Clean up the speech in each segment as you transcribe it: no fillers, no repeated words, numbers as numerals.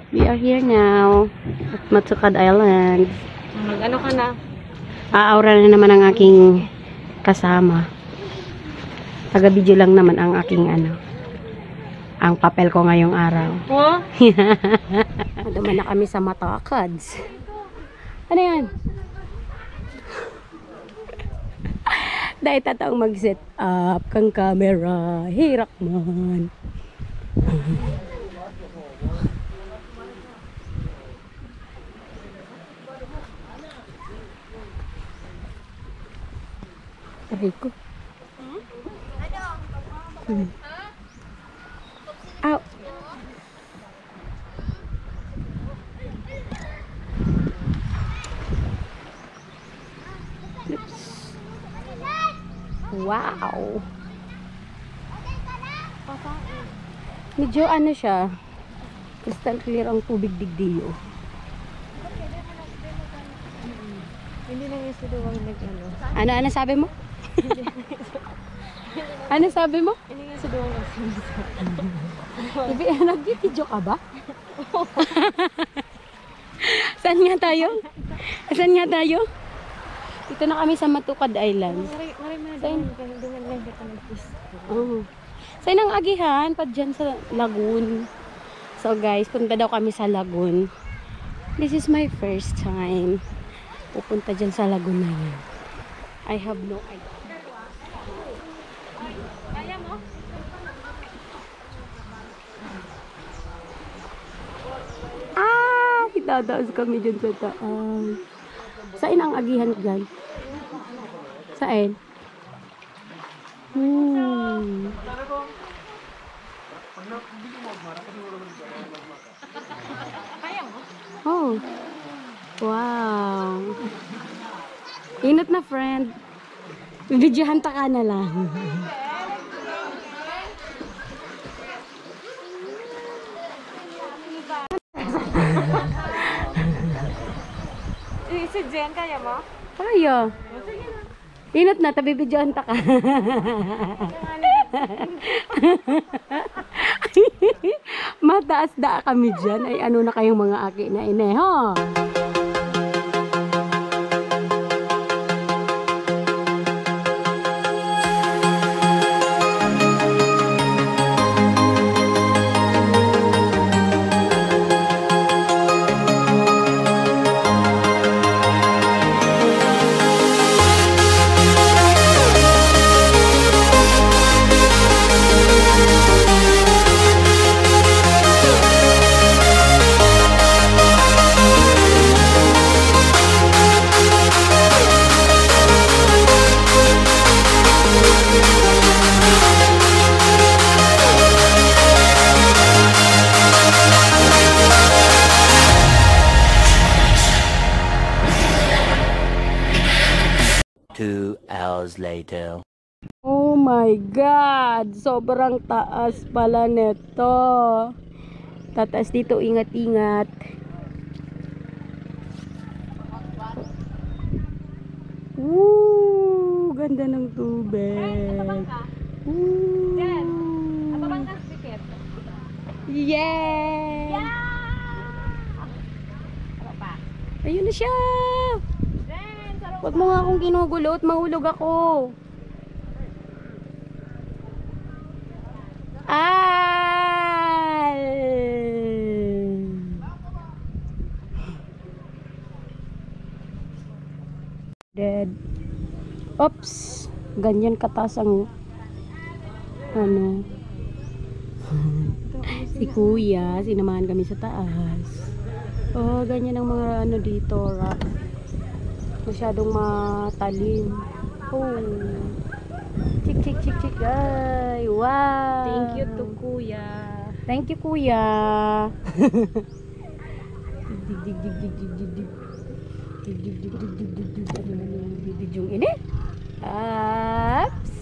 We are here now at Matukad Island. Mag-ano ka na? Aaura na naman ang aking kasama. Taga-video lang naman ang aking ang papel ko ngayong araw. Oh? Duman na kami sa Matukads. Ano yan? Dahil tataong mag-set up kang camera. Hirak man. Aray ko. Ow. Wow. Medyo ano siya. Crystal clear ang tubig digdiyo. Hindi na yung suduwang nag-ano. Ano sabi mo? Ano sabi mo? Hindi nga suduwang Ibi, nag-video ka ba? Saan nga tayo? Saan nga tayo? Dito na kami sa Matukad Island. Oh. Saan ang agihan? Pa dyan sa Lagoon. So guys, punta daw kami sa Lagoon. This is my first time. Pupunta dyan sa Lagoon na yun. I have no idea. Kaya mo? Itataas kami dyan sa taas. Saan ang agihan dyan? Saan? Kaya mo? Oh. Wow. Inot na, friend. Bibidyohan ta ka na lang. Si Jen, kaya mo? Kaya. Inot na, tabibidyohan ta ka. Mataas da kami dyan. Ay ano na kayong mga aki na ineho. Later. Oh my God! Sobrang taas pala nito. Tataas dito, ingat-ingat. Woo! Ganda ng tubig. Woo! Jen, ababang ka sikit. Yeah! Ayun na siya! Huwag mo nga akong ginugulot, mahulog ako. Dead. Oops! Ganyan kataas ang si Kuya, sinamahan kami sa taas. Oh, ganyan ang mga dito, rock. Masyadong matalim. Oh. Chik. Ay, wow. Thank you to Kuya. Thank you, Kuya. Ano na yung bibidyong ini? Ups.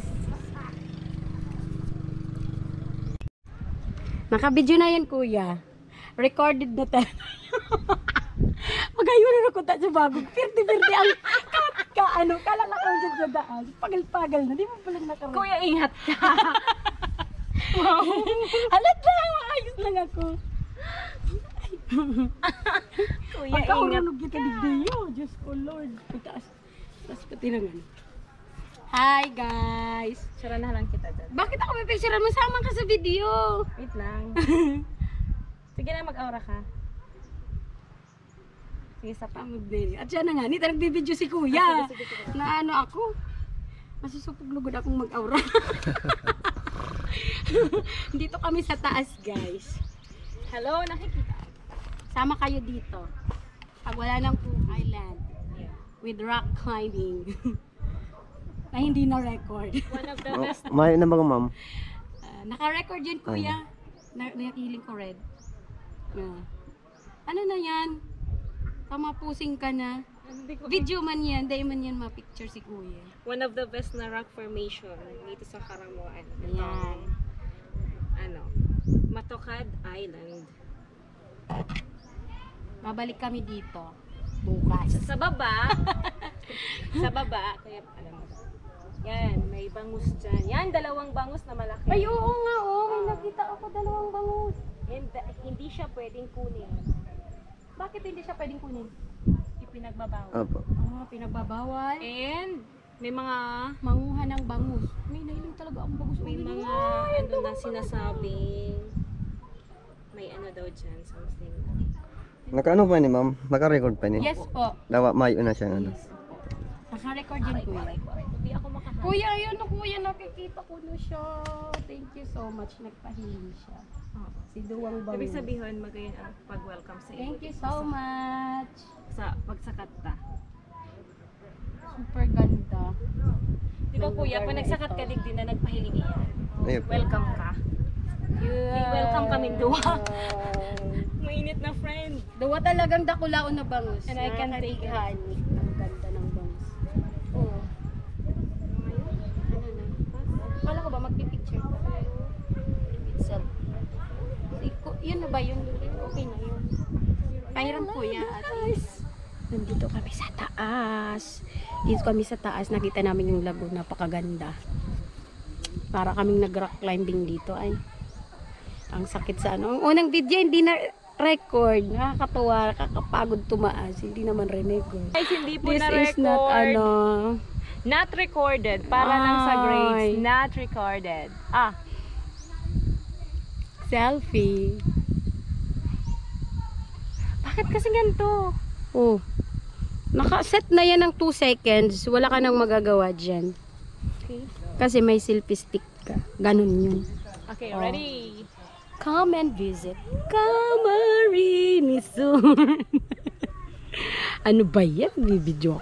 Nakabidyo na yan, Kuya. Recorded na tayo. Magayon na ko ta sa bagong pirti-pirti ang kalalakaw dyan sa daan. Pagal-pagal na, di mo pala nakaroon. Kuya, ingat ka. Wow. Alat lang, maayos lang ako. Ay, Kuya, Pagka ingat. urunod kita digdiyo. Diyos ko, Lord. Taas pati naman. Hi, guys. Sura na lang kita dyan. Bakit ako may picturean mo? Sama ka sa video. Wait lang. Sige na, mag-aura ka. Sige, sa pa. At siya na nga, nita nagbibideo si Kuya. Sige. Na ano ako. Masusupog lugod akong mag-aura. Dito kami sa taas, guys. Hello, nakikita. Sama kayo dito. Pag wala ng Cook Island. With rock climbing. Na hindi na record. One of the Oh, best. may na ba ma'am? Naka-record yun, Kuya. Nakikiling ko red. Ano na yan? Tama, pusing ka na. Hindi ko- Video man yan. Dahil man yan ma-picture si Kuya. One of the best na rock formation dito sa Karamuan. Yan. Ano, Matokad Island. Babalik kami dito. Bukas. Sa baba, sa baba, kaya alam mo. Yan, may bangus dyan. Yan, dalawang bangus na malaki. Ay, oo nga, oo. May nakita ako dalawang bangus. And hindi siya pwedeng kunin. Bakit hindi siya pwedeng kunin? Ipinagbabawal. Opo. Pinagbabawal. And may mga Manguha ng bangus. May nailing talaga ang bangus. may mga ano na sinasabing may ano daw dyan, something. Nakaano pa ni ma'am? Naka-record pa ni? Yes po. Dawa mayo na siya ano. Naka-record yun, Kuya. Hindi ako makahanap. Kuya, ayun na Kuya. Nakikita ko na siya. Thank you so much. Nagpahiling siya. Si Duwang Bangus. Ibig sabihin, magayon ang pag-welcome sa iyo. Thank you so much. Sa pagsakat ta. Super ganda. Di ba kuya, pag nagsakat ka digdi na nagpahiling iyan, Ayun po. welcome ka. Yeah. Welcome kami duwa. Mainit na friend. Duwa talagang dakulaon na bangus. And I can take it. Honey. Ang ganda ng bangus. Oo. Ano na? Kala ko ba magpipicture ko? Itself. Yun na ba yun? Okay na yun. Pahiram Kuya at nandito kami sa taas. Dito kami sa taas. Nakita namin yung lagoon. Napakaganda. Para kaming nag-rock climbing dito. Ay, ang sakit sa ano. Ang unang video hindi na record. Nakakatuwa. Nakakapagod tumaas. Hindi naman record. Guys, hindi po This na-record. is not ano. Not recorded. Para lang sa Ay. grades. Not recorded. Ah, Selfie. bakit kasi ganito? Oh. Nakaset na yan ng 2 seconds. Wala ka nang magagawa dyan. Okay. Kasi may selfie stick ka. Ganun yun. Okay, Oh. ready? Come and visit Camarines soon. Ano ba yan? Bibidyo